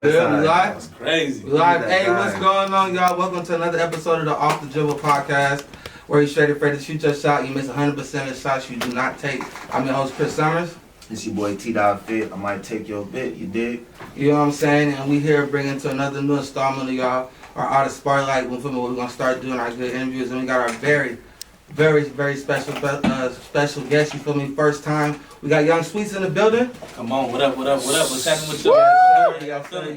Yeah, we live? That's crazy. We live. Hey, what's going on, y'all? Welcome to another episode of the Off the Dribble podcast, where you straight afraid to shoot your shot. You miss 100% of the shots you do not take. I'm your host, Chris Summers. It's your boy T.Fit. I might take your bit, you dig? You know what I'm saying? And we here bringing to another new installment of y'all, our Artist Spotlight. We're going to start doing our good interviews, and we got our very special guest. You feel me? First time. We got YoungSweets in the building. Come on, what up? What's happening with you?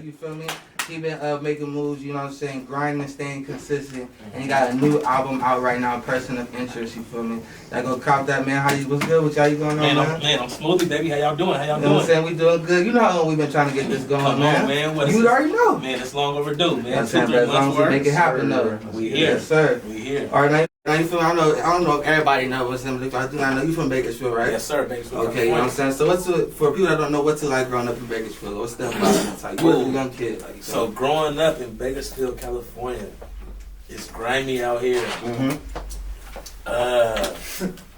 You feel me? He been making moves, you know what I'm saying, grinding, staying consistent, and he got a new album out right now, Person of Interest, you feel me? Y'all go cop that, man. What's good with y'all? You going on, man? I'm smoothie, baby. How y'all doing? You know what I'm saying? We doing good. You know how long we've been trying to get this going, Come man. on, man. You already know. Man, it's long overdue, man. As long as we make it happen, though. We here. Yes, sir. We here. All right, now you feel me? I don't know if everybody knows him, but I do not know you from Bakersfield, right? Yes, sir, Bakersfield. Okay, you know what I'm saying? So for people that don't know what's it like growing up in Bakersfield, what's that about? Like, you're a young kid. Like, so growing up in Bakersfield, California, it's grimy out here. I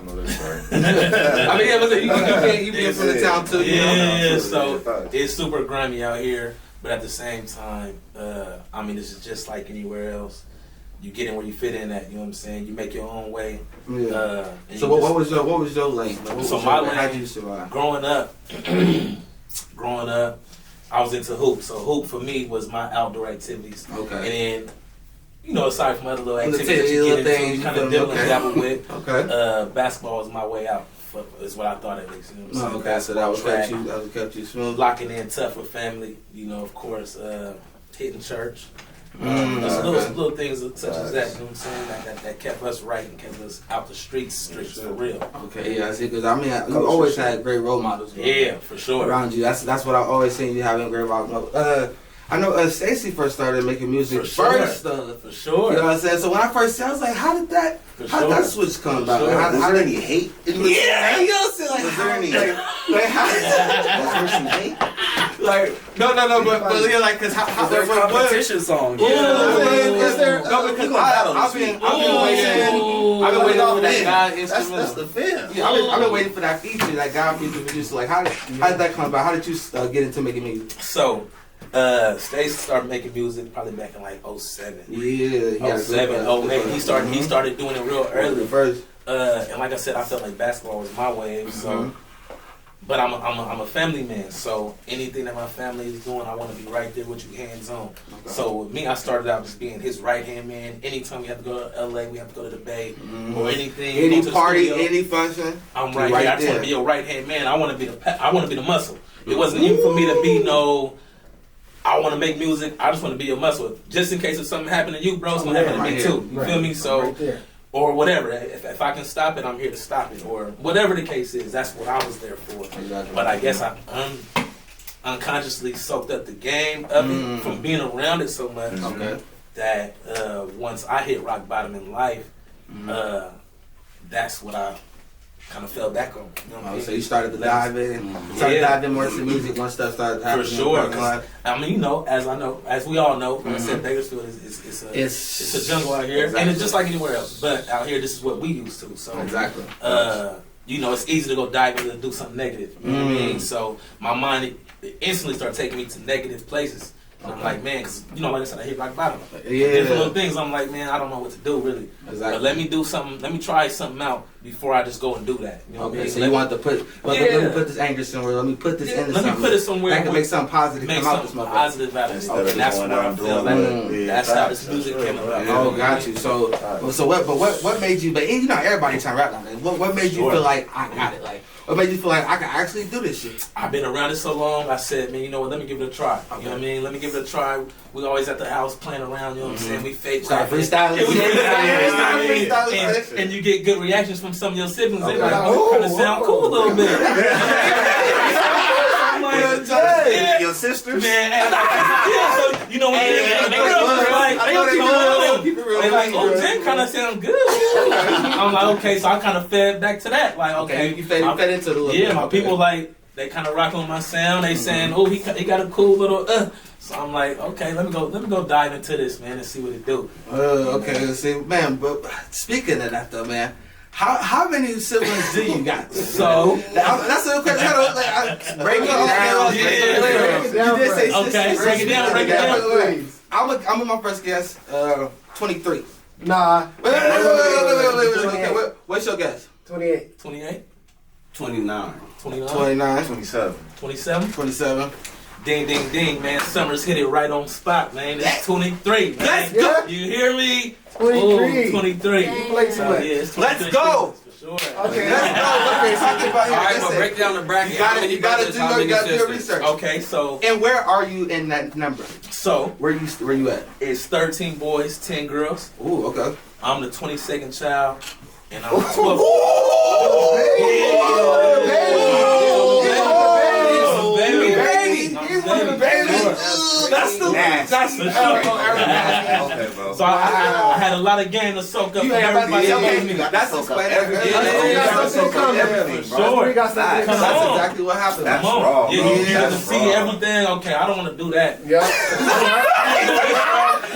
know that story. I mean, yeah, you been from the town too, you know? Yeah, so it's super grimy out here, but at the same time, I mean, this is just like anywhere else. You get in where you fit in at, you know what I'm saying? You make your own way. Yeah. So what was your lane? So my lane, how did you survive? Growing up, I was into hoop. So hoop for me was my outdoor activities. Okay. And then, you know, aside from other little activities that you get into, you kind of dibble and dabble with. Okay. Basketball was my way out. Is what I thought at least. You know what I'm saying? Okay, so that was kept you smooth. Locking in tough with family. You know, of course, hitting church. Little things such as that, you know what I'm saying, that kept us right and kept us out the streets for real. Okay, yeah, I see, because I mean, you always had great role models. Yeah, for sure. Around you, that's what I always seen you having great role models. I know Stacey first started making music for sure. For sure. You know what I'm saying? So when I first said, I was like, how did that switch come about? Sure. How there any hate? Yeah, you know what I'm saying? Like, was there any hate? Like, no, but yeah, like, cause how their competition song. Is there? No, because I've been waiting for that God instrumental. That's the film. Yeah, I've been waiting for that feature, that God feature producer. Like, how did that come about? How did you get into making music? So, Stacey started making music probably back in like 07. Yeah, 07, 08. He started doing it real early. First. And like I said, I felt like basketball was my wave. So, but I'm a family man. So anything that my family is doing, I want to be right there with you, hands on. Okay. So with me, I started out just being his right hand man. Anytime we have to go to LA, we have to go to the Bay or anything, any party, any function, I'm right here. I just want to be your right hand man. I want to be the muscle. It wasn't even for me to be I want to make music. I just want to be your muscle. Just in case if something happened to you, bro, it's gonna happen to me too. You feel me? So. Or whatever. If I can stop it, I'm here to stop it. Or whatever the case is, that's what I was there for. Exactly. But I guess I unconsciously soaked up the game of it from being around it so much that once I hit rock bottom in life, that's what I kind of fell back on. You know what I mean? So you started to dive in, more into music once stuff started happening. For sure. I mean, you know, as we all know, like I said, Bakersfield it's a jungle out here, and it's just like anywhere else. But out here, this is what we used to. So exactly. You know, it's easy to go dive into and do something negative. You know what I mean? So my mind instantly started taking me to negative places. And I'm like, man, because, you know, like I said, I hit rock bottom. Yeah. Different little things, I'm like, man, I don't know what to do, really. Exactly. But let me do something, let me try something out before I just go and do that. You know what I mean? So you want to let me put this anger somewhere, let me put this into something. Let me put it somewhere. That can make something positive come out this motherfucker. Positive out of it. And that's where I feel like that's how this music came about. Oh, got you. So what made you, but you know, everybody trying to rap like that. What made you feel like, I got it? Like, what made you feel like I can actually do this shit? I've been around it so long, I said, man, you know what, let me give it a try. Okay. You know what I mean? Let me give it a try. We always at the house playing around, you know what I'm saying? We fake start freestyling. And you get good reactions from some of your siblings. They're like, oh, you kind of sound cool a little bit. Your sisters? Man, so, you know, when they're like, oh, Jen kind of sound good. I'm like, okay, so I kind of fed back to that. Like, okay. You fed into the little bit. Yeah, my people, like, they kind of rocking on my sound. They saying, oh, he got a cool little, So I'm like, okay, let me go dive into this, man, and see what it do. Okay, see, man, but speaking of that, though, man, How many siblings do you got? So That's a question. Break it down. You did say okay, break it down. Break it down. I'm with my first guess. 23. Nah. Wait. Okay, what's your guess? 28. 28, 29. 29, 29. 27. 27. 27. Ding, ding, ding, man. Summer's hit it right on spot, man. It's 23, man. Let's go. You hear me? 23. Ooh, 23. Play So, too much. yeah, it's 23 Let's go. for sure. Okay. Let's go. Okay, so think about All right, here. well, break down the bracket. You How gotta, many you gotta brothers, do how your, many you gotta do your sisters? research. Okay, so And where are you in that number? where Where you at? it's 13 boys, 10 girls. Ooh, okay. I'm the 22nd child, and I'm the 12th. That's the Nasty. For sure. Okay, bro. So I had a lot of game to soak up. You from ain't about to everybody say that gave okay. me. That's explaining everything. Everything, bro. Sure. Got something. Come That's on. exactly what happened. That's Come on. raw, Yeah, bro. you get to That's see raw. everything. Okay, I don't want to do that. Yeah.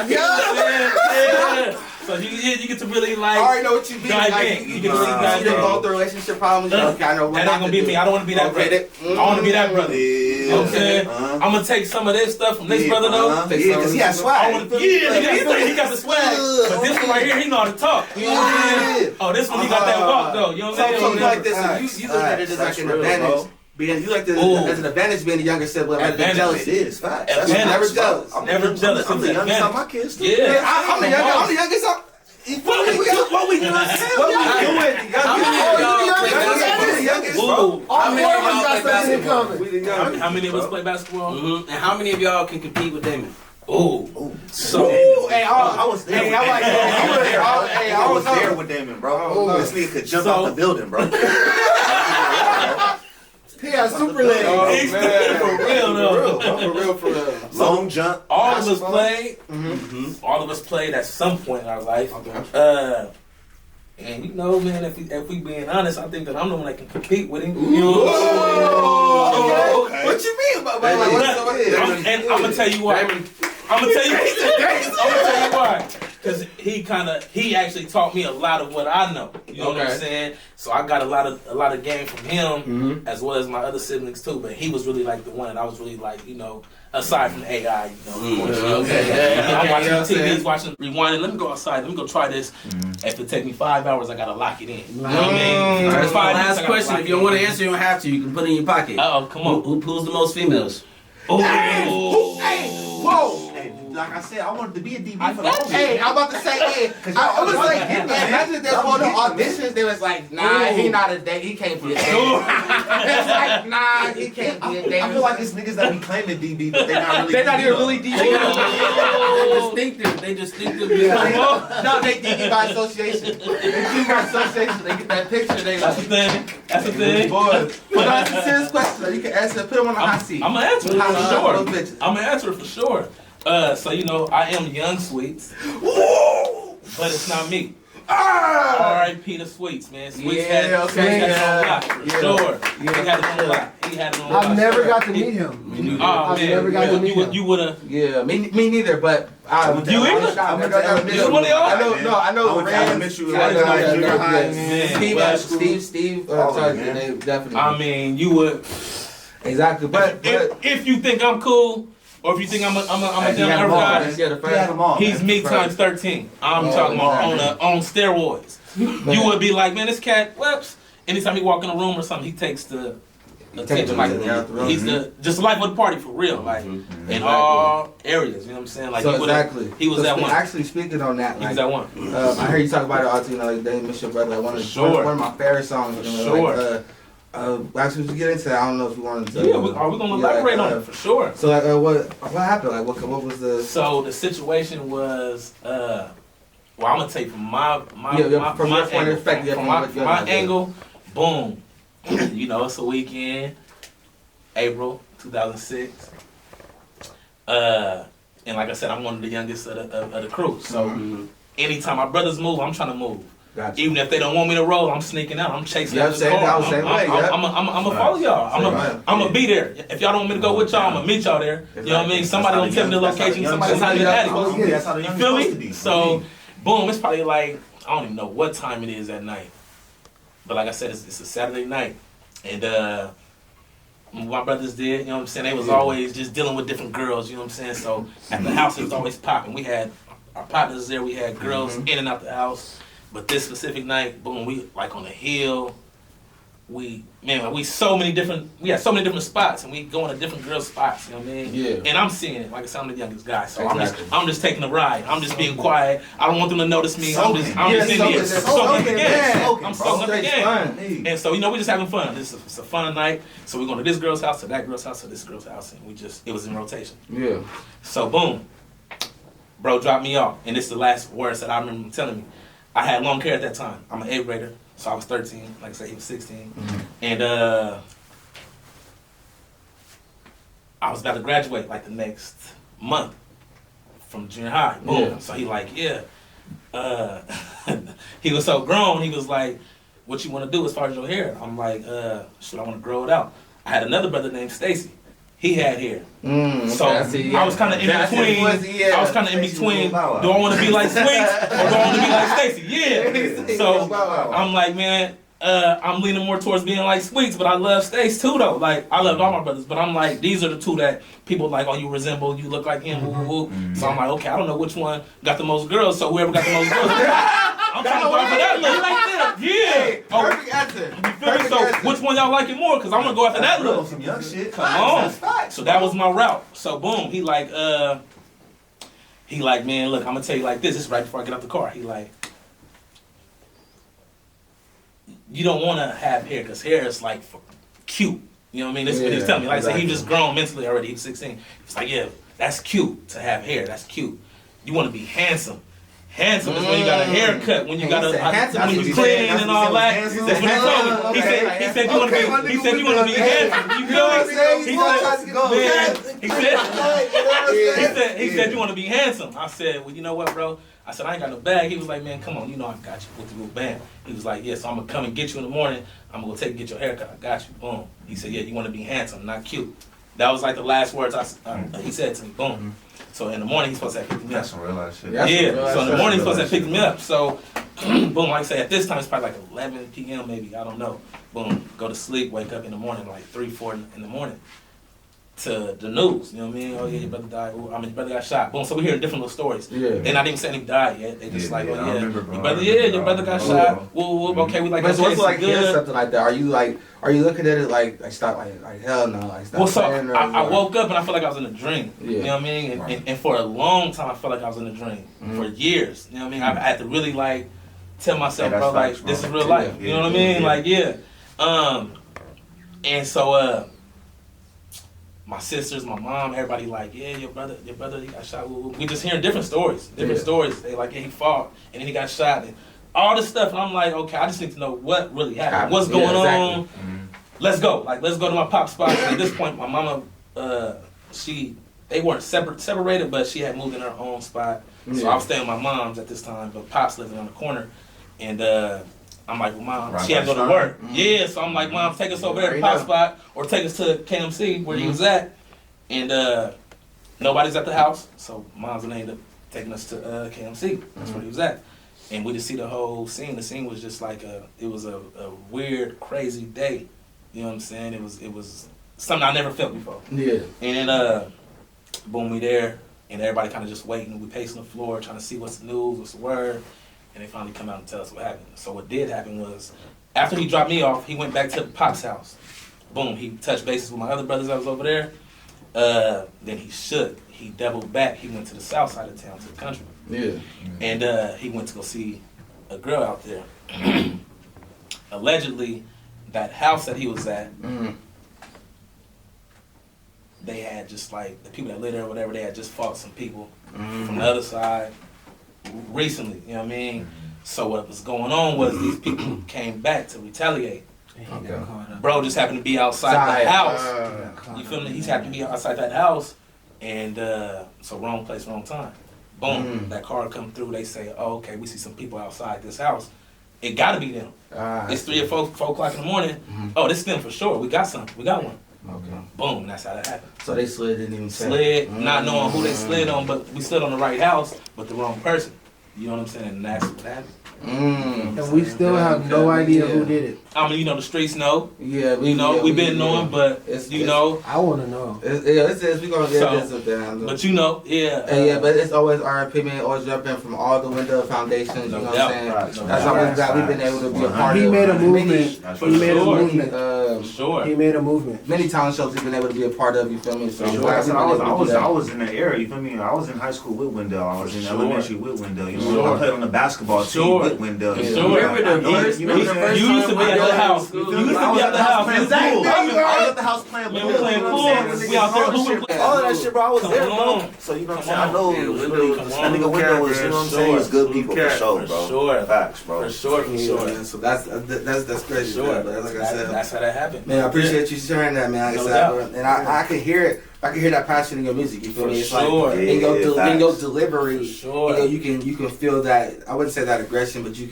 Yeah. So you get to really like. I already know what you mean. Dive Like, in. you You can get to see dive see in. both the relationship problems. Okay, I know what That ain't gonna be me. I don't want to be that brother. I want to be that brother. You know what I'm saying? I'm gonna take some of this stuff from this brother though. Yeah, because he has I swag. wanna, he got the swag. But this one right here, he know how to talk. You know what I'm saying? Oh, this one he got that walk though. You know what I'm So saying? you like this? You look at it as like an advantage. You like this as an advantage being the younger sibling, like the Advantage. jealousy. It is facts. That's never jealous. Never jealous. I'm the It's youngest of advantage. my kids. too. Yeah. I'm the youngest. What we doing? What we doing? How many of y'all play basketball? Ooh. All many four of of us y'all got play something in basketball? common. We the youngest. How many of us play basketball? Mm-hmm. And how many of y'all can compete with Damon? Ooh. So. Hey, I was there. Hey, I like that. I was there with Damon, bro. This nigga could jump out the building, bro. He got super legs. He's for real though. For real. Long jump. All of us played. All of us played at some point in our life. And you know, man, if we being honest, I think that I'm the one that can compete with him. You know what I'm saying? What you mean about that? And I'm gonna tell you why. I'm gonna tell you why. Because he actually taught me a lot of what I know. You know what I'm saying? So I got a lot of game from him, as well as my other siblings too. But he was really like the one that I was really like, you know, aside from the AI, you know. Of course, I'm watching TVs, watching rewinding. Let me go outside. Let me go try this. If it take me 5 hours, I gotta lock it in. You know what I mean? All right, that's my 5 minutes, last I gotta question. lock If it you don't want to in. answer, you don't have to. You can put it in your pocket. Uh-oh, come on. Who pulls the most females? Whoa! Like I said, I wanted to be a DB for the got whole Hey, I'm about to say, I was like, imagine if there's one of the auditions, they was like, nah, he not a date, he can't be a date. It's like, nah, he can't be a date. I feel like it's niggas that be claiming DB, but they're not really. They're not even really DB. They distinctive. No, they DB by association. They DB by association. They get that picture, they That's the like, thing. That's the thing. boys. But that's a serious question, though. You can answer, put him on the hot seat. I'm gonna answer it Hot for seat sure. for those bitches. Ah. I'm gonna answer it for sure. So you know, I am YoungSweets, but it's not me. R.I.P. the Sweets, man. Sweets had it on lock, for sure. He had it on lock. He had it on lock. I've never got to meet him. Oh I've man, never got to meet him. you would have. Yeah, me neither, but I You either? I went to elementary. You one of y'all? I know I went to Rand, elementary, junior high, Man, Steve, they definitely. I mean, you would. Exactly, but If you think I'm cool, or if you think I'm a Hey, damn he had earth them all, guy, man. He had them all. he's me times 13. I'm talking about on steroids. You would be like, man, this cat, whoops. Anytime he walk in a room or something, he takes the attention. Like he's the just the life of the party for real, like in all areas. You know what I'm saying? Like so he he was that one. Actually, speaking on that, He like, was that one. I heard you talk about it all too. You know, like "They Miss Your Brother," like one of my favorite songs. You know, Sure. Actually, to get into that, I don't know if you wanted to. Yeah, are we gonna elaborate on it for sure? So, like, what happened? Like, what was the? So the situation was, well, I'm gonna take from my from your point of perspective, from my angle, boom. You know, it's a weekend, April 2006. And like I said, I'm one of the youngest of the crew. So anytime my brothers move, I'm trying to move. Gotcha. Even if they don't want me to roll, I'm sneaking out. I'm chasing Yeah, after the car. I was same way. I'm gonna follow y'all. I'm gonna be there. If y'all don't want me to go with y'all, I'm gonna meet y'all there. You know what I mean? Somebody gonna tell me the location. Somebody's telling me the attic. You feel me? So, boom. It's probably like I don't even know what time it is at night. But like I said, it's a Saturday night, and my brothers did, you know what I'm saying? They was always just dealing with different girls, you know what I'm saying? So at the house, it was always popping. We had our partners there. We had girls in and out the house. But this specific night, boom, we like on the hill. We had so many different spots, and we going to different girls' spots, you know what I mean? Yeah. And I'm seeing it. Like I said, I'm the youngest guy, so Exactly. I'm just taking a ride. I'm just being quiet. I don't want them to notice me. I'm just in soaking. here. Soaking, Soaking up the man. game. I'm soaking up the Straight game. fun. And so, you know, we just having fun. It's a fun night. So we're going to this girl's house, to that girl's house, to this girl's house, and it was in rotation. Yeah. So boom, bro dropped me off, and this is the last words that I remember him telling me. I had long hair at that time. I'm an 8th grader, so I was 13. Like I said, he was 16, and I was about to graduate like the next month from junior high. Boom. Yeah. So he like, yeah. He was so grown. He was like, "What you want to do as far as your hair?" I'm like, "Should I want to grow it out?" I had another brother named Stacy. He had hair. So I was kind of in between. I was kind of in between. Do I want to be like Swinks or do I want to be like Stacy? Yeah. So I'm like, man, I'm leaning more towards being like Swinks, but I love Stace too, though. Like I loved all my brothers, but I'm like, these are the two that people like. Oh, you resemble. You look like him. Woo, woo, woo. So I'm like, okay, I don't know which one got the most girls. So whoever got the most girls, I'm trying to go after that look. Yeah. Perfect answer. You feel me? So which one y'all like it more? Cause I'm gonna go after that look. Some young shit. Come on. So that was my route. So boom, he like, man, look, I'm gonna tell you like this. This is right before I get out the car. He like, you don't want to have hair because hair is like for cute. You know what I mean? This is what he was telling me. Like I said, he was just grown mentally already. He was 16. He's like, yeah, that's cute to have hair. That's cute. You want to be handsome. Handsome is when you got a haircut, when you got when you clean and all that. That's what he told me. He said you want to be. He said you want to be handsome. You feel me? He said you want to be handsome. I said, well, you know what, bro? I said I ain't got no bag. He was like, man, come on, you know I got you with the little band. He was like, yeah, so I'm gonna come and get you in the morning. I'm gonna go get your haircut. I got you. Boom. He said, yeah, you want to be handsome, not cute. That was like the last words he said to me. Boom. So in the morning he's supposed to have picked me up. That's some real life shit. Yeah. So in the morning he's supposed to have picked me up. So boom, like I say, at this time it's probably like 11 p.m. maybe. I don't know. Boom. Go to sleep. Wake up in the morning like 3, 4 in the morning. To the news, you know what I mean? Oh yeah, your brother died. Ooh, your brother got shot. Boom. So we hear different little stories. Yeah. They're not even saying he died yet. They just like, oh yeah, your brother got shot. Woo, okay, we like. But what's like good. something like that? Are you looking at it like stop like hell no, like stop? Well, so I woke up and I felt like I was in a dream. Yeah. You know what I mean? And for a long time I felt like I was in a dream. For years. You know what I mean? I had to really like tell myself, bro, like this is real life. You know what I mean? Like and so my sisters, my mom, everybody like, yeah, your brother, he got shot. We just hearing different stories. Stories. They like, yeah, he fought and then he got shot and all this stuff. And I'm like, okay, I just need to know what really happened. What's going on? Let's go. Like, let's go to my pop spot. And at this point, my mama, they weren't separated, but she had moved in her own spot. So I was staying with my mom's at this time, but Pop's living on the corner. And I'm like, well, Mom, she had to go to work. Yeah, so I'm like, Mom, take us over there to Pop Spot or take us to KMC where he was at. And nobody's at the house, so Mom's gonna end up taking us to KMC. That's where he was at. And we just see the whole scene. The scene was just like it was a weird, crazy day. You know what I'm saying? It was something I never felt before. Yeah. And then boom, we there, and everybody kind of just waiting. We pacing the floor, trying to see what's the news, what's the word. And they finally come out and tell us what happened. So what did happen was, after he dropped me off, he went back to Pop's house. Boom, he touched bases with my other brothers that was over there. Then he shook. He doubled back. He went to the south side of town, to the country. Yeah. And he went to go see a girl out there. Allegedly, that house that he was at, they had just like, the people that lived there or whatever, they had just fought some people from the other side. Recently, you know what I mean? So what was going on was these people came back to retaliate. Okay. Bro just happened to be outside the house. You feel me? He's happened to be outside that house, and so wrong place, wrong time. Boom, that car come through. They say, oh, okay, we see some people outside this house. It gotta be them. It's 3 or 4 o'clock in the morning. Oh, this is them for sure. We got some. We got one. Okay. Boom, and that's how that happened. So they didn't even slid, not knowing who they slid on, but we slid on the right house, but the wrong person. You know what I'm saying? And that's what happened. And we still have no idea who did it. I mean, you know, the streets know. Yeah, We've been knowing, but you know. I want to know. We gonna get So, this up there. But you know, yeah. Yeah, but it's always R.I.P. man, always jumping from all the window foundations, you know what I'm saying? That's how we've been able to be a part of. He made a movement. He made a Sure. movement. Sure. He made a movement. Many talent shows we've been able to be a part of, you feel me? So Sure. glad we've been able to do that. I was in the era, you feel me? I was in high school with Wendell. I was in elementary with Wendell. You know, Sure. I played on the basketball team with Wendell. Sure. You know, Remember the first- you know what I'm saying? You used to be at the house. You used to be at the house. playing Exactly. pool. I was at the house playing Man, pool. we playing you know what I'm pool. saying? We out there hooping. All of that shit, bro. I was Come there, bro. on. So you know what I'm Come saying? I know on. it was Come really, on. that nigga Wendell was, you know what I'm saying? He was good people for sure, For bro. sure. Facts, bro. For sure, for sure. Yeah, so that's crazy. Sure. Man, but like I said, That's how that happened. man, I appreciate you sharing that, man. Like No I said, doubt. and I can hear it. I can hear that passion in your music. You feel For me? It's sure. like in your, Yeah, in your facts. delivery. For sure. You know, you can feel that. I wouldn't say that aggression, but you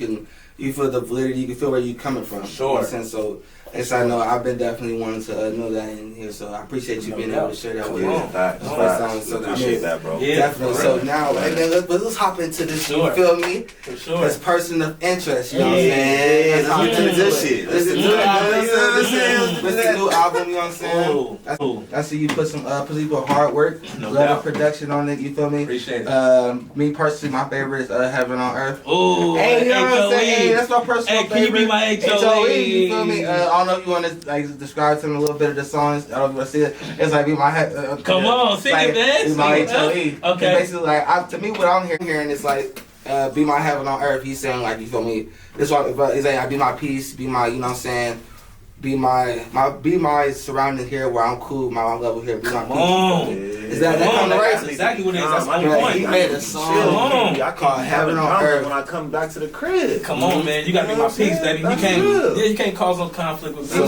feel the validity. You can feel where you're coming from. Sure. You know what I'm saying? So. Yes, I know. I've been definitely wanting to know that in here, so I appreciate you No being doubt. able to share that with Come me. on. Facts. No, Facts. so that- Appreciate that, bro. Yeah, Definitely. for So real. now, and then let's hop into this. Sure. You feel me? For sure. This person of interest. You know what I'm Yeah, saying? let's get into this shit. This is Let's new get album. into it. This is new album. You know what I'm Ooh. saying? Ooh. I see you put some people hard work, No love doubt. production on it. You feel me? Appreciate it. Me personally, my favorite is Heaven on Earth. Ooh. Hey, you know what I'm saying? Hey, HOE. that's my personal Hey, can you favorite. be my HOE? You feel me? I don't know if you want to like describe to me a little bit of the songs. I don't know if you want to see it. It's like be my head. Come on, sing it, man. Be my Sing it, HOE. man. And Okay. basically, like to me, what I'm hearing is like, be my heaven on earth. He's saying like, you feel me? This one, but he's like, be my peace, be my, you know what I'm saying? Be my surrounding here where I'm cool, my level here. Be my Come peace. on. Is that Come on, kind of right? that's exactly what it is. That's my Yeah, point. he made a Chill, song. baby. I called can't Heaven have on it Earth. when I come back to the crib. Come on, man. You gotta be You know my what I'm peace, saying? baby. You That's can't. real. Yeah, you can't cause no conflict with me. So,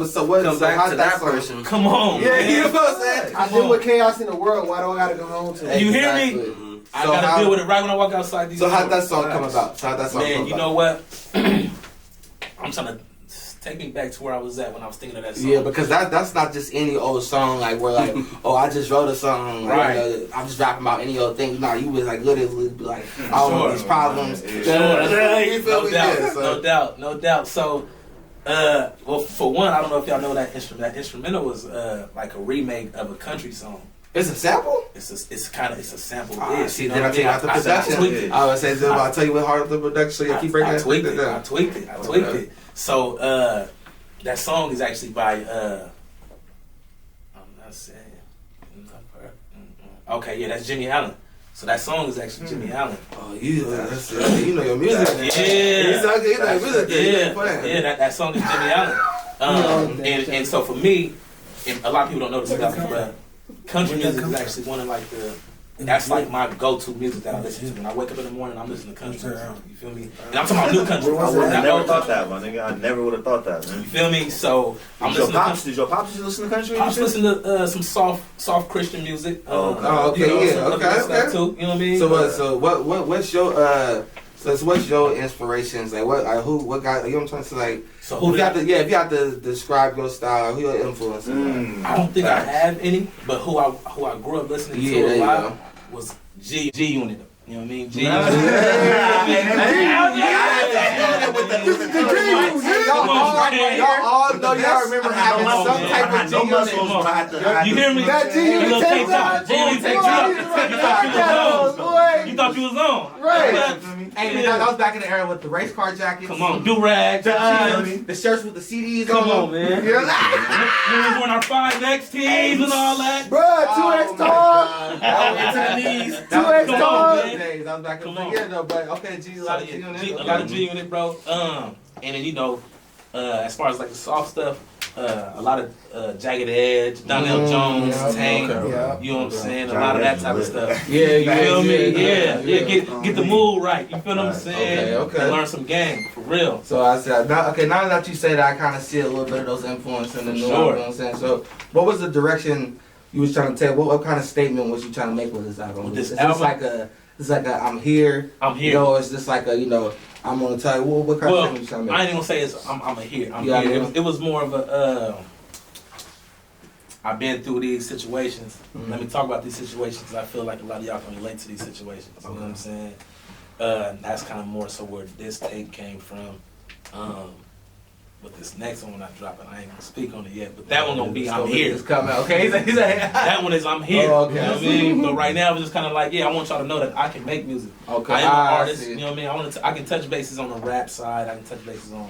so what? Come so back how's to that song? person. Come on. Yeah, man. you know what I'm saying? I deal with chaos in the world. Why do I gotta go home to it? You hear me? Exactly. I So gotta how- deal with it right when I walk outside these So how'd that doors. song come about? So how'd that song Man, come you about? know what? I'm trying to take me back to where I was at when I was thinking of that song. Yeah, because that's not just any old song. Like we're like, oh, I just wrote a song. Like, Right. Sure. of these problems. Sure. You feel No me? doubt, Yeah, so- no doubt, no doubt. So, well, for one, I don't know if y'all know that instrument. That instrumental was like a remake of a country song. It's a sample. It's a sample. Ah, It is, see, you know then what I take out the I production. tweaked it. I would say, I'll tell you what hard the production. So you keep breaking I that. tweaked break it. that I down. tweaked it. I tweaked it. So that song is actually by I'm not saying. Okay, yeah, that's Jimmy Allen. So that song is actually Jimmy Allen. Oh, you know your music. Yeah. You know your music. Yeah, that song is Jimmy Allen. And so for me, and a lot of people don't know this stuff, but country music is actually one of like that's like my go-to music that I listen to. When I wake up in the morning, I'm listening to country music. You feel me? And I'm talking about new country. I would have not never old thought country. that, my nigga. I never would have thought that, man. You feel me? So I'm Did your listening to pops? Did your pops listen to country? I was listening to some soft Christian music. Oh, okay, you know, yeah, some other okay, stuff okay. too. You know what I mean? So what's your what's your inspirations? Like what guy? You know what I'm trying to say? Like So if you have to describe your style, who your influences? I don't think I have any, but who I grew up listening Yeah, to there a you lot go. was G Unit. You know what I mean? G Nah. Unit. Y'all all know y'all remember having some type of no G muscles unit. when I had to. You hear me? That G You Unit little takes K-Top. out. G Unit takes out. You thought you was on. Right. Hey man, that was back in the era with the race car jackets. Come on, do rag. The shirts with the CDs Come on on, man. Yeah. We was wearing our 5X tees and all that. Bruh, 2X tall. That was 2X Come on, tall. man. days. That was back in Come the on. year though. But okay, G, So, like yeah, G unit. a lot of G Unit, bro. And then you know, as far as like the soft stuff, a lot of Jagged Edge, Donnell Jones, yeah, Tank. okay. Yeah. You know what I'm saying? A lot of that type of stuff. Yeah, You feel me? Yeah. Get the mood right. You feel what I'm Right. saying? Okay. And learn some game for real. So I said, now that you say that, I kind of see a little bit of those influences in the new Sure. album. You know what I'm saying? So, what was the direction you was trying to take? What kind of statement was you trying to make with this album? With this is album? This like a I'm here. I'm here. You know, it's just like I'm gonna tell you what kind of statement you trying to I make? ain't even gonna say it's I'm a here. I'm Yeah, here. I know. It was more of a I've been through these situations. Mhm. Let me talk about these situations. I feel like a lot of y'all can relate to these situations. You know what I'm saying? That's kind of more so where this tape came from. But this next one I dropping, I ain't gonna speak on it yet. But that one gonna be I'm here. It's coming. Okay. That one is I'm here. Oh, okay. You know what I mean? But right now it's just kind of like, I want y'all to know that I can make music. Okay. I am an artist. You know what I mean? I can touch bases on the rap side. I can touch bases on.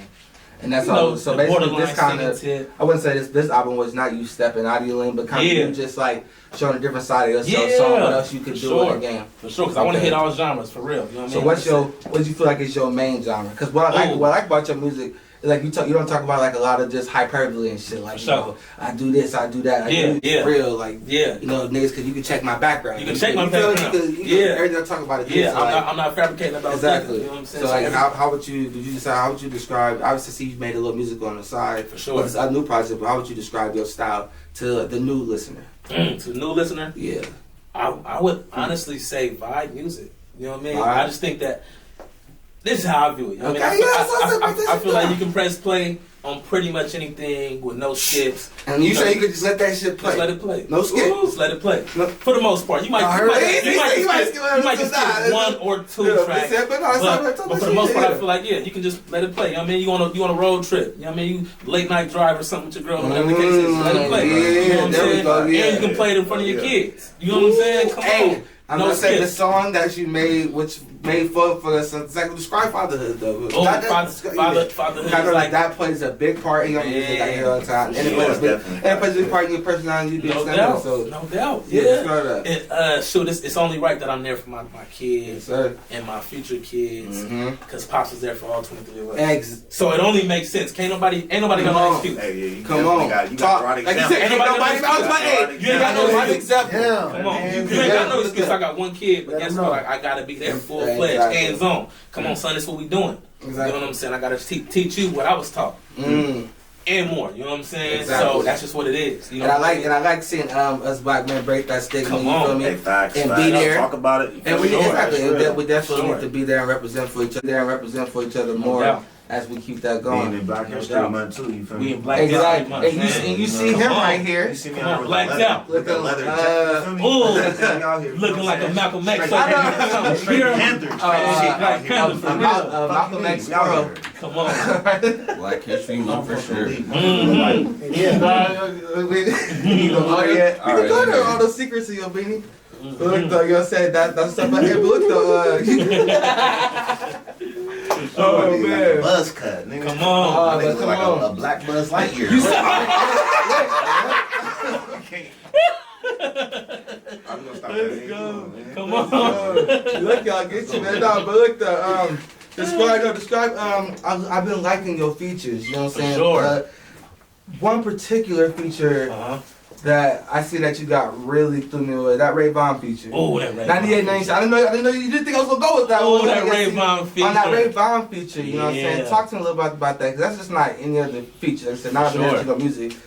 And that's all. So basically, this kind of, tip. I wouldn't say this album was not you stepping out of your lane, but kind of you just like showing a different side of yourself, showing what else you could do in the game. For sure, because I want to hit all genres for real. You know what I mean? So what do you feel like is your main genre? Because what I like about your music is like you don't talk about like a lot of just hyperbole and shit. Like, you know, I do this, I do that. Like, real, like, you know, niggas, because you can check my background. You can check my background. Everything I talk about it. Yeah, I'm not fabricating about exactly. That, you know what I'm saying? So like, how would you decide? How would you describe? Obviously, see you made a little music on the side. For sure. It's a new project, but how would you describe your style to the new listener? To the new listener? Yeah. I would honestly say vibe music. You know what I mean? Right. I just think that this is how I view it. You know what Okay, I mean? I feel like you can press play on pretty much anything with no skips. And you say you could just let that shit play. Just let it play. No skip. Just let it play. For the most part, you might skip one or two tracks. But for the most part, I feel like you can just let it play. You know what I mean? You on a road trip. You know what I mean? You late night drive or something with your girl, whatever the case is. Let it play. You know what I'm saying? And you can play it in front of your kids. You know what I'm saying? Come on. I'm gonna say the song that you made, which made for us, exactly describe fatherhood though. Fatherhood. I know like that plays a big part in your music. I hear all the time, and it plays a big part in your personality. No doubt. Yeah. Shoot, it's only right that I'm there for my kids and my future kids, because Pops was there for all 23 years. So it only makes sense. Ain't nobody gonna excuse. Come on, you got like you said, ain't nobody else. You ain't got no example. Come on, you ain't got no excuse. I got one kid, but guess what? I gotta be there full-fledged, hands-on. Come on, son, this is what we doing. You know what I'm saying? I gotta teach you what I was taught. And more, you know what I'm saying? Exactly. So that's just what it is. You know and I like seeing us black men break that stigma. Come on, you feel me? And be there, talk about it. And we definitely need to be there and represent for each other more. As we keep that going. Being in Black History Month too, you feel me? We in Black History Month. And you see him right here. You see me out blacked out. Looking leather jacket. Looking like a Malcolm X. Straight Panther. Malcolm X squirrel. Come on. Black History Month for sure. We can go there all the secrets of your beanie. Look though, you said that stuff right here. Look though. Oh man, buzz cut. Nigga. Come on, they look like a black Buzz Lightyear. You said, I'm gonna stop let's go. Come on. Look, y'all get you man. No, but look the describe. I've been liking your features. You know what I'm saying? Sure. One particular feature. That I see that you got really threw me away. That Ray Vaughn feature. Oh, that Ray 98, 96. I didn't know you didn't think I was gonna go with that. Oh, that Ray Vaughn feature. On that Ray Vaughn feature, you know what I'm saying? Talk to me a little bit about that, because that's just not any other feature. Like I said, not original music.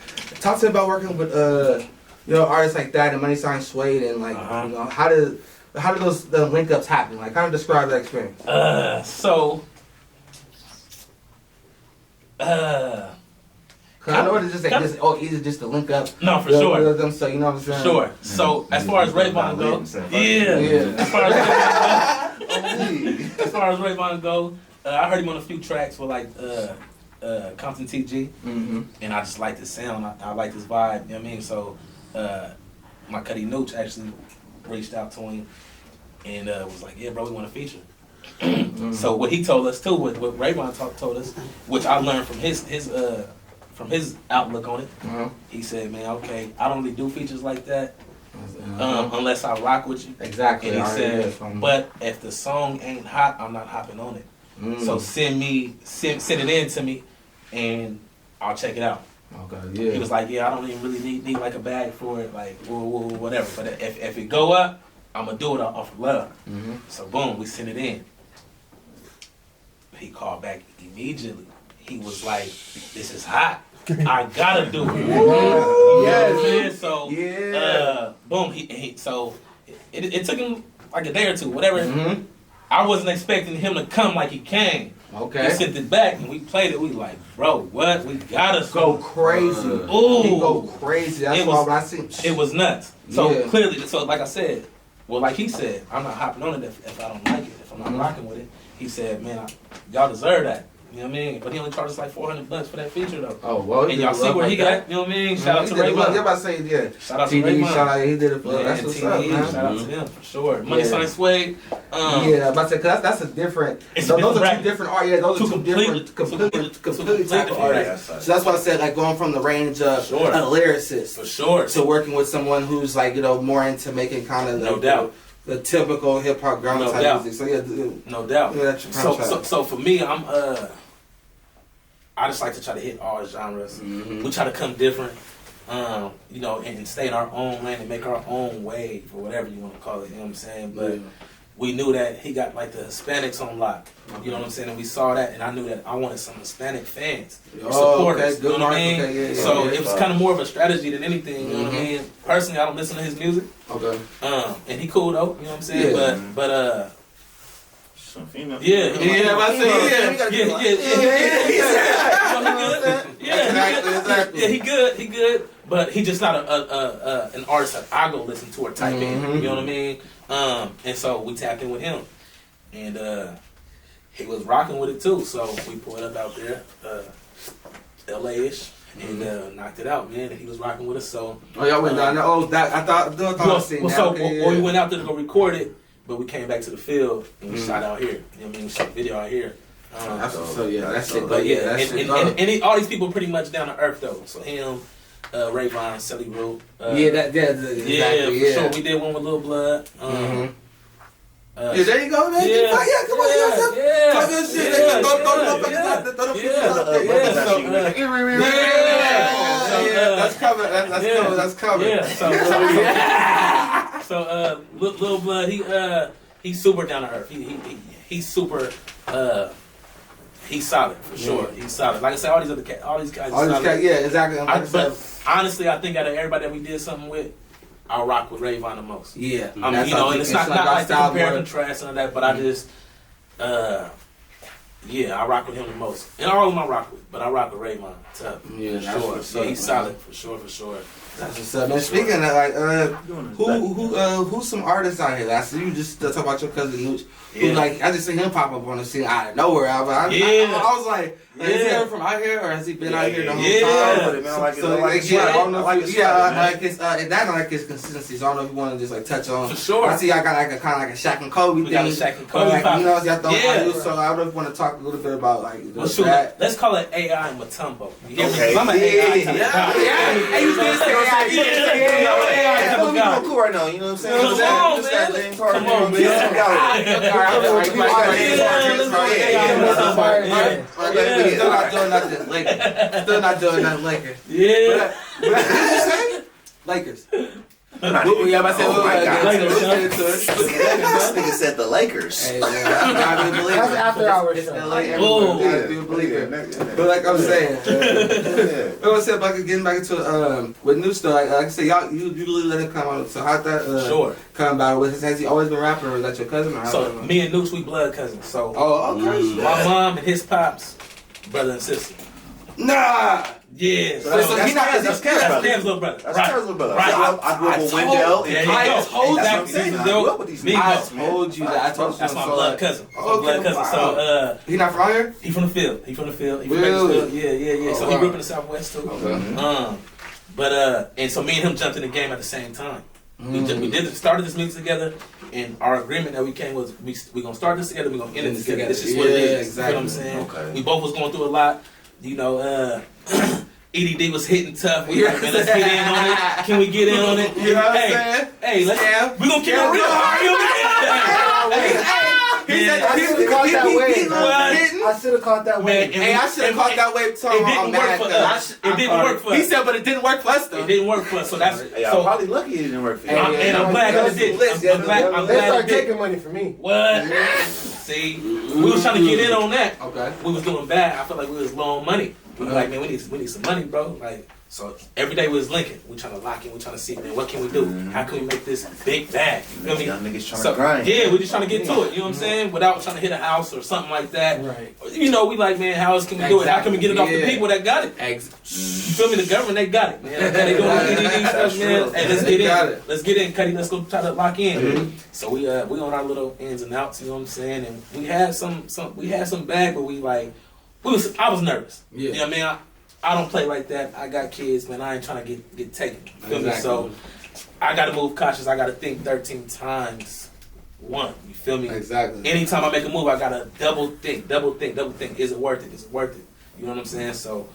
Talk to me about working with artists like that and Money Sign Suede and like you know how do those the link ups happen? Like kind of describe that experience. I know it's just easy just to link up. No, for sure. Them, so you know what I'm saying. Sure. So as far as Ray Vaughn go, As far as Ray Vaughn go, I heard him on a few tracks with like Compton TG, and I just liked his sound. I liked his vibe. You know what I mean? So my Cuddy Nooch actually reached out to him and was like, "Yeah, bro, we want to feature." So what he told us too, what Ray Vaughn told us, which I learned from his outlook on it. He said, man, okay, I don't really do features like that unless I rock with you. Exactly. And he said, but if the song ain't hot, I'm not hopping on it. So send it in to me and I'll check it out. Okay, yeah. He was like, yeah, I don't even really need like a bag for it, like whatever. But if it go up, I'm gonna do it off of love. So boom, we sent it in. He called back immediately. He was like, this is hot. I gotta do it. Yes. So boom. So it took him like a day or two, whatever. I wasn't expecting him to come like he came. Okay. He sent it back and we played it. We like, bro, what? We gotta go crazy. Ooh, he go crazy. That's why when I see it was nuts. So clearly, so like I said, well, like he said, I'm not hopping on it if I don't like it. If when I'm rocking with it, he said, man, y'all deserve that. You know what I mean? But he only charged us like $400 for that feature though. Oh, well, And y'all see where he got, you know what I mean? Shout out to Ray You're about to say, yeah. Shout out to TD, Ray shout out, he did it for that's what's up, man. Shout out to him for sure. Money Yeah. Sign Suede. Yeah, I'm about to say, cause that's a different. It's Those a are different two different art. Yeah, those are two different, completely type of artists. So that's why I said, like, going from the range of a lyricist For sure. to working with someone who's like, you know, more into making kind of No doubt. the typical hip hop ground No type doubt. music. So yeah, No doubt. Yeah, that's your contract. So for me, I just like to try to hit all genres. Mm-hmm. We try to come different, you know, and stay in our own lane and make our own wave or whatever you want to call it. You know what I'm saying? But we knew that he got like the Hispanics on lock. You know what I'm saying? And we saw that, and I knew that I wanted some Hispanic fans, supporters. Okay, you know what I mean? Okay, So it was kind of more of a strategy than anything. You know what I mean? Personally, I don't listen to his music. Okay. And he cool though. You know what I'm saying? Yeah. But Some female. yeah, Exactly. Yeah, he good, but he just not an artist that I go listen to or type in. You know what I mean? And so we tapped in with him, and he was rocking with it too. So we pulled up out there, LA-ish, and knocked it out, man. And he was rocking with us. So Y'all went down there. I thought I seen that. So Okay, we went out there to go record it, but we came back to the field and we shot out here. You know what I mean? We shot video out here. That's it. But yeah, and all these people pretty much down to earth though. So him, Ray Vaughn, Selly Root. Exactly. For sure. We did one with Lil Blood. Yeah, there you go, man. Yeah, Come on, talk your shit. That's covered. That's covered. Yeah. So Lil Blood, he's super down to earth. He's super. He's solid for sure. He's solid. Like I said, all these guys. Are solid. Yeah, exactly. But honestly, I think out of everybody that we did something with, I rock with Ray Vaughn the most. Yeah, I mean, you know, and it's not like to compare and contrast and all that, but I just, I rock with him the most. And all of them I rock with, but I rock with Ray Vaun. Tough. Yeah, for sure. Yeah, he's solid for sure. That's what's up, man. Speaking of like, who's some artists out here? I see you just talk about your cousin Nooch. Who like I just seen him pop up on the scene out of nowhere. I was like, is he ever from out here or has he been out here the whole time? That's like his consistency. So I don't know if you want to just like touch on. For sure. I see I got like a kind of like a Shaq and Kobe thing. Got a Shaq and Kobe. Like, you know, y'all throwing on you. So I would want to talk a little bit about like that. Let's call it AI Matumbo. You hear me? 'Cause I'm an AI type of guy. Hey, you did say AI. Don't be no cool right now. You know what I'm saying? Come on, man. Come on, man. Still not doing nothing Lakers. Still not doing nothing Lakers. Yeah. What did you say? Lakers. This nigga said the Lakers. Hey, man, that's after hours. But like I'm saying, like I said, getting back into with new stuff. Like I said, y'all, you really let it come out. So how'd that come about? Has he always been rapping, or is that your cousin? Or So me and Nooch, we blood cousins. So okay. my mom and his pops, brother and sister. Nah. Yeah. So he's not That's Cam's little brother. That's Cam's little brother. Right. I grew up with Wendell. I told you. I told you that. That's my blood cousin. Blood cousin. So he not from here? He from the field. He from Really? Bakersfield. Yeah. So he grew up in the Southwest too. Okay. But and so me and him jumped in the game at the same time. We started this music together, and our agreement that we came was we gonna start this together. We gonna end it together. This is what it is. Exactly. You know what I'm saying? Okay. We both was going through a lot. You know, EDD was hitting tough. We like, man, let's get in on it. Can we get in on it? You know what I'm saying? Hey, we gonna keep it real hard. I should have caught that wave. Hey, I should have caught that wave. It didn't work for us. It didn't work for us. He said, but it didn't work for us though. It didn't work for us. So that's I'm probably lucky it didn't work for you. And I'm glad that it did. I'm glad They it start did. taking money from me. What? See, we was trying to get in on that. Okay. We was doing bad. I felt like we was low on money. We like, man, we need some money, bro. Like, so every day we was linking. We trying to lock in. We trying to see, man, what can we do? How can we make this big bag? You feel me? Young niggas trying to grind. Yeah, we just trying to get to it. You know what I'm saying? Without trying to hit a house or something like that. Right. You know, we like, man, how else can we do it? How can we get it off the people that got it? You feel me? The government, they got it, man. They doing EDD stuff, man. Hey, let's get in. Let's get in, Cuddy. Let's go try to lock in. So we on our little ins and outs. You know what I'm saying? And we had some bag, but I was nervous. Yeah. You know what I mean? I don't play like that. I got kids, man. I ain't trying to get taken. You feel me? So I got to move cautious. I got to think 13 times one. You feel me? Exactly. Anytime I make a move, I got to double think. Is it worth it? Is it worth it? You know what I'm saying? So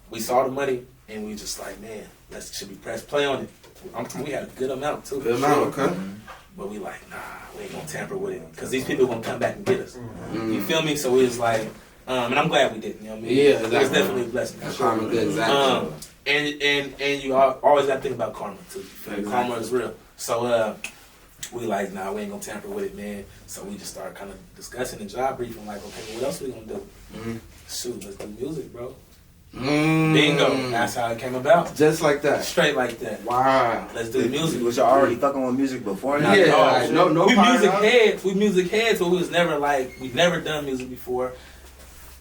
we saw the money, and we just like, man, should we press play on it? We had a good amount, too. Good amount, okay. But we like, nah, we ain't going to tamper with it. Because these people going to come back and get us. You feel me? So we was like... and I'm glad we didn't. You know what I mean? Yeah, exactly. It was definitely a blessing. That's karma, good, exactly. And you always got to think about karma too. Exactly. Karma is real. So we like, nah, we ain't gonna tamper with it, man. So we just started kind of discussing the job briefing, like, okay, well, what else we gonna do? Shoot, let's do music, bro. Bingo. That's how it came about. Just like that. Straight like that. Wow. Let's do music. Was y'all already fucking with music before? Yeah. No. We music heads, but we was never like, we've never done music before.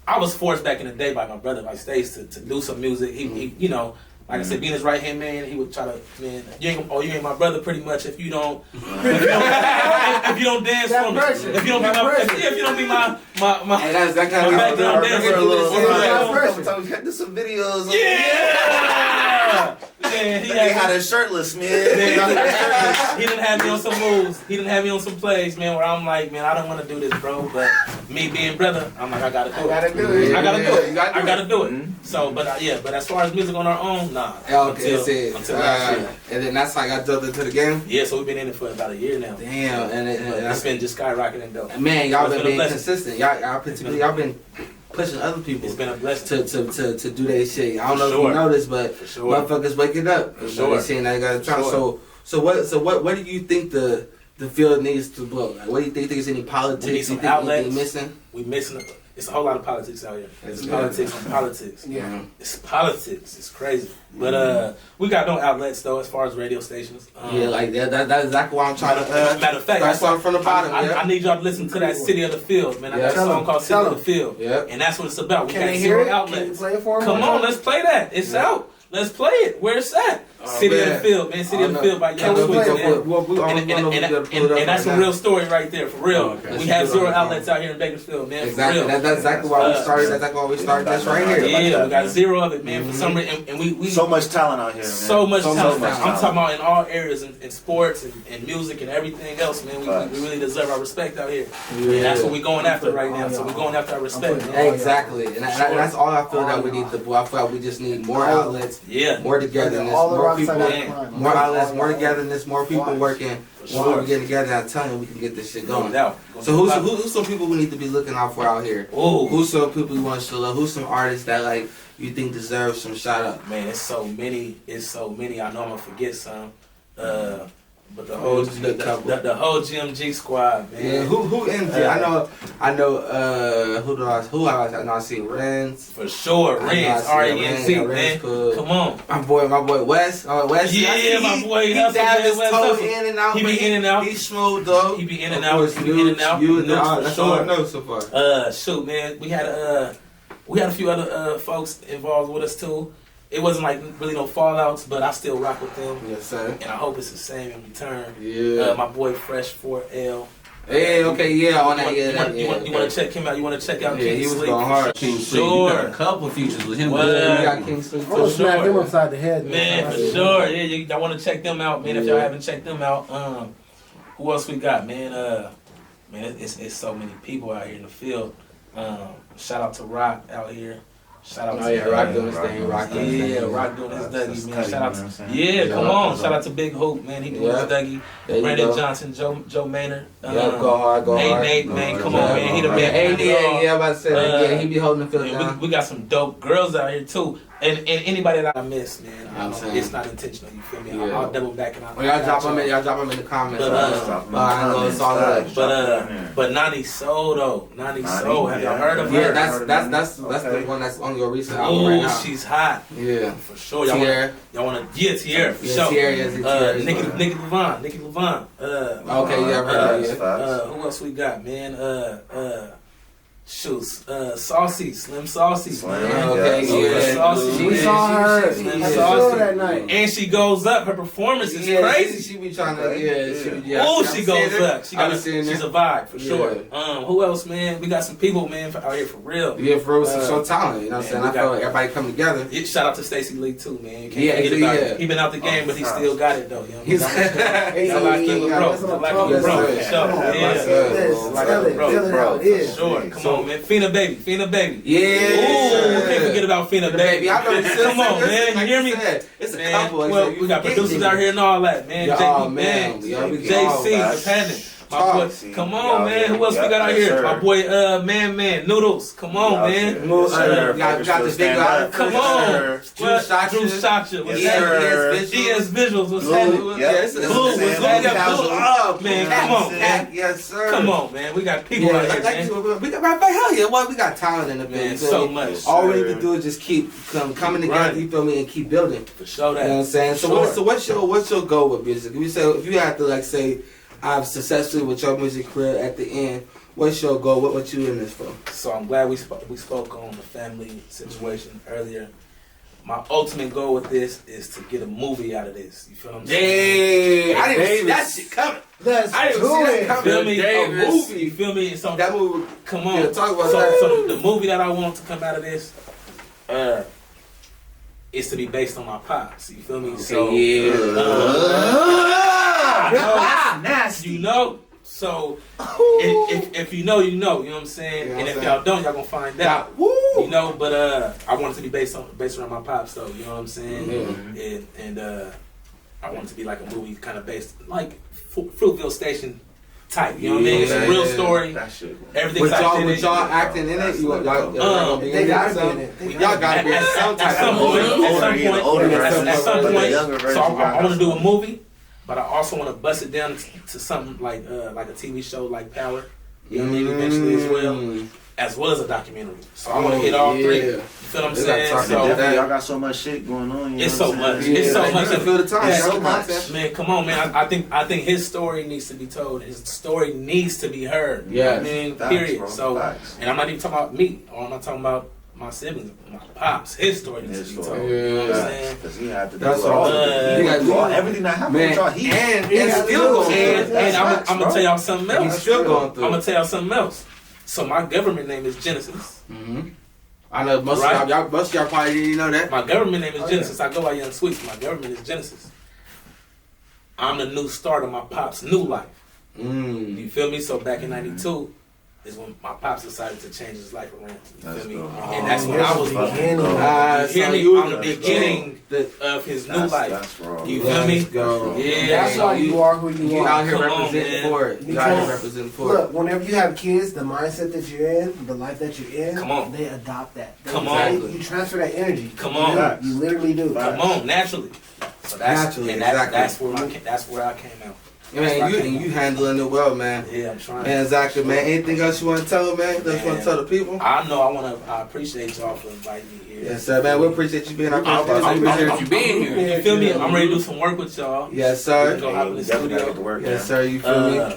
I was forced back in the day by my brother, by Stace, to do some music. He you know, like I said, being his right hand man, he would try to, man, you ain't my brother pretty much if you don't if you don't dance for me. If you don't be my Hey, that's that kind of background dancer. Sometimes we had to do some videos. Yeah. Man, he had us shirtless, man. He didn't have me on some moves. He didn't have me on some plays, man, where I'm like, man, I don't want to do this, bro. But me being brother, I'm like, I gotta do it. I gotta do it. So, but as far as music on our own, nah. Okay, until last year. And then that's how I got jumped into the game? Yeah, so we've been in it for about a year now. Damn. And it's been just skyrocketing though. Man, y'all been being consistent. Y'all been pushing other people. It's been a blessing to do their shit. I don't know if you know this, but motherfuckers waking up. For sure. They saying they got time. So what do you think the field needs to blow? Like, what do you think there's any politics? We need some outlets. Missing? We missing. It's a whole lot of politics out here. It's politics. Yeah. It's politics. It's crazy. But we got no outlets though, as far as radio stations. Like that's exactly why I'm trying to. Matter of fact, start from the bottom. I need y'all to listen to that City of the Field, man. I got a song called City of the Field. Yeah. And that's what it's about. We Can got they hear it? outlets. Can you play it for them? Come on, let's play that. It's out. Let's play it. Where it's at. City of the Field, man. City of the Field by YoungSweets, man. And that's a real story right there, for real. We have 0 outlets out here in Bakersfield, man. Exactly. That's exactly why we started. That's exactly why we started this right here. Yeah, we got 0 of it, man. For some reason, and we so much talent out here, man. So much talent. I'm talking about in all areas, in sports and music and everything else, man. We really deserve our respect out here. And that's what we're going after right now. So we're going after our respect. Exactly. And that's all I feel that we need to do. I feel like we just need more outlets, more togetherness, more people, more outlets, more togetherness, more people working. More people getting together. I'm telling you, we can get this shit going. So who's some people we need to be looking out for out here? Who's some people you want to show love? Who's some artists that like you think deserve some shout out? Man, it's so many. I know I'm gonna forget some. But the whole GMG squad, man. Yeah, who MG? I know. Who I know? I see Renz for sure. Renz, RENZ, man. Cool. Come on, my boy Wes. Wes. Yeah, my boy. He dabs his toe in and out. He be in and out. He's smooth though. He be in and out. That's all I know so far. Shoot, man. We had a few other folks involved with us too. It wasn't like really no fallouts, but I still rock with them. Yes, sir. And I hope it's the same in return. Yeah. My boy Fresh 4L. Hey, okay, yeah, on that, You want to check him out? You want to check out King he was Sleep? going hard. King Sleep. You got a couple features with him. You got King Sleep I'm gonna smack them upside the head, man. For sure. Yeah, I want to check them out, man. If y'all haven't checked them out, who else we got, man? Man, it's so many people out here in the field. Shout out to Rock out here. Shout out to Rock doing his thing. Rock doing his Dougie, man. Shout out to come on. Shout out to Big Hoop, man. He doing his Dougie. Brandon Johnson, Joe Maynard. Go hard. Nate, man. Come on, man. He the man. Yeah, I'm about to say that. Yeah, he be holding the field down. We got some dope girls out here too. And anybody that I miss, man, I'm saying. it's not intentional. You feel me? Yeah. I'll double back and Well, y'all drop them in the comments. But Nani Soul though, Nani Soul. Have y'all heard of her? Yeah, that's the one that's on your recent album right Oh, now. she's hot. Yeah, For sure. Tierra. Y'all want to? Yeah, Tierra. For Yeah, sure. Tierra is Tierra. Nikki Vaughn. Okay, yeah, I've heard that. Who else we got, man? Saucy, Slim Saucy. Okay, yeah. Saucy. We saw her Slim at the Saucy. show that night. And she goes up. Her performance is crazy. She be trying to, Oh, she goes up. She's a vibe for sure. Yeah. Who else, man? We got some people, man, out here for real. Yeah, for real, some talent. You know what I'm saying? I feel like everybody come together. Shout out to Stacey Lee too, man. You can't Yeah, forget about yeah. it. He been out the game, but he still got it though. You know? He's Y'all like him, bro. That's what I'm Like talking him, bro. about. For sure. Come on, Yeah. Tell it how it is. Sure. Come on, man. Fina baby. Yeah. Ooh, can't forget about Fina baby. I know. Come on, man. You hear me? It's a Man, couple. well, we got producers out here and all that, man. Yeah, JP oh, man. Yeah, we JC, all what's happening? My boy, come on, man. Who else we got out here? My boy, Man, Noodles. Come on, man. We got the big guy. Come on. Drew Shacha. Drew Shacha. What's Yes, happening? sir. DS Visuals. What's happening? Yes, Blue, what's good? We got Blue. Oh, Man, come on, man. Yes, sir. Come on, man. We got people out here, man. We got hell yeah. Well, we got talent in the Man, building. so much. All we need to do is just keep coming together. Right. You feel me? And keep building. For sure that. You know what I'm saying? Sure. So what's your goal with music? If you had to like say, I've successfully with your music career at the end. What's your goal? What you in this for? So I'm glad we spoke on the family situation earlier. My ultimate goal with this is to get a movie out of this. You feel what I'm saying? Yeah, I didn't see that shit coming. Let's I didn't do see that it. coming. Feel me? Davis. A movie. You feel me? So That movie. come on. Yeah, talk about so, that. So the movie that I want to come out of this, is to be based on my pops. You feel me? So yeah. I know, nasty. You know. So if you know, you know. You know what I'm saying. Yeah, and I'm if saying. y'all don't, y'all gonna find out. Woo! You know. But I want it to be based around my pops, though. You know what I'm saying. Yeah. And I want it to be like a movie, kind of based like Fruitville Station type. You know what I mean? It's a real story. That shit. Everything's acting in With it. y'all acting in it, y'all gonna be They in gotta it. be in it. Y'all gotta be in some type At some of point, movie. at some but the point, younger version so I got want to do a movie, but I also want to bust it down to something like a TV show like Power. You know what I mean? Eventually as well as a documentary. So I want to hit all three. You feel what I'm saying? So Definitely, y'all got so much shit going on. You know it's what so I'm much. saying? It's so much. I feel the time. Yeah, so so much. Man, come on, man. I think his story needs to be told. His story needs to be heard. You know what I mean? Facts, Period. bro. So, Facts. and I'm not even talking about me, or I'm not talking about my siblings, my pops. His story needs to be told. Yeah. You know what I'm saying? Because he had to do That's all all. he had to do everything that happened with y'all. And had still to do going it. through. And I'm gonna tell y'all something else. He's still going I'm through. gonna tell y'all something else. So my government name is Genesis. I know most of y'all probably didn't know that. My government name is Genesis. I go by YoungSweets. My government is Genesis. I'm the new start of my pop's new life. You feel me? So back in '92 is when my pops decided to change his life around. You feel me? And that's when I was beginning. You hear me? I'm the beginning of his new life. That's wrong. You feel me? Go. Yeah. That's why you are who you You are. out here Come on, representing man. for it. You out here representing for it. Look, whenever you have kids, the mindset that you're in, the life that you're in, Come on. they adopt that. Come on. You transfer that energy. Come on. You literally do. Come on, naturally. So Naturally, exactly. That's where I came out. Man, you handling it well, man. Yeah, I'm trying. Man, exactly, man. Anything else you want to tell, man? That you want to tell the people? I appreciate y'all for inviting me here. Yes, sir, man. We appreciate you being our I appreciate you being here. You feel me? I'm ready to do some work with y'all. Yes, sir. Go hop in the Definitely gotta get to studio. work, Yes, man. sir. You feel me?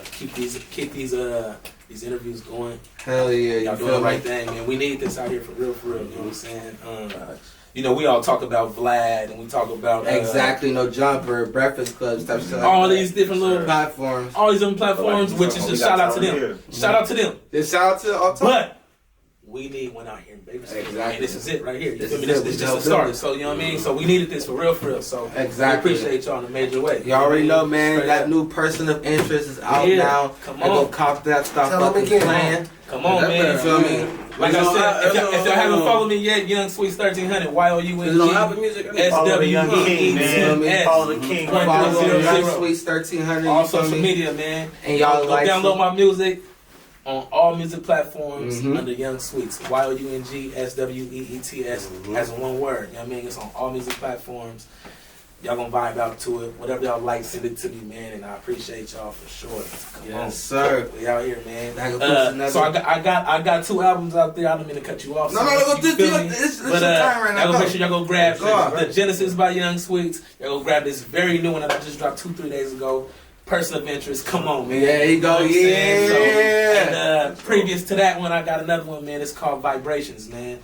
Keep these interviews going. Hell yeah, Y'all you doing feel the right me? thing, man. We need this out here for real, You know what I'm saying? We all talk about Vlad and we talk about Exactly, no jumper, breakfast clubs, type of stuff. all these different little platforms. all these different platforms, which is just shout out to them. Shout out to them. Just shout out to all time. But we need one out here in Bakersfield. Exactly. And this is it right here. You This feel me? is This it. is We just a help start. build it. So you know what I mean? So we needed this for real. So Exactly. we appreciate y'all in a major way. You already know, man. Straight That up. new person of interest is out Yeah. now. Come And go on. cop that stuff Tell 'em fucking again. playing. Come on, man. You feel me? Like I said, if y'all haven't followed me yet, YoungSweets 1300, YOUNG Follow the young king, man. SWEETS. Follow the king. Follow 0.000. YoungSweets 1300. All You feel social me? media, man. And y'all go like download my music. on all music platforms under YoungSweets. YoungSweets as one word. You know what I mean? It's on all music platforms. Y'all gonna vibe out to it. Whatever y'all like, send it to me, man. And I appreciate y'all for sure. Come on, sir. We out here, man. So I got 2 albums out there. I don't mean to cut you off. No, this your time right now. Y'all go make sure y'all go grab the Genesis by YoungSweets. Y'all go grab this very new one that I just dropped 2-3 days ago. Person of Interest. Come on, man. There you go. You know Yeah. so, and previous to that one, I got another one, man. It's called Vibrations, man.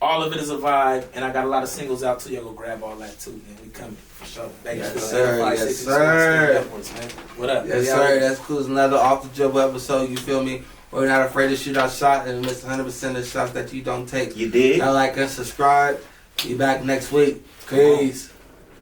All of it is a vibe, and I got a lot of singles out too. Y'all go grab all that too, man. We coming for sure. Bakersfield, Yes, sir. 856, Yes, sir. Upwards, man. What up? Yes, sir. That's cool. It's another off the dribble episode. You feel me? We're not afraid to shoot our shot and miss 100% of the shots that you don't take. You did? Like and subscribe. Be back next week. Peace.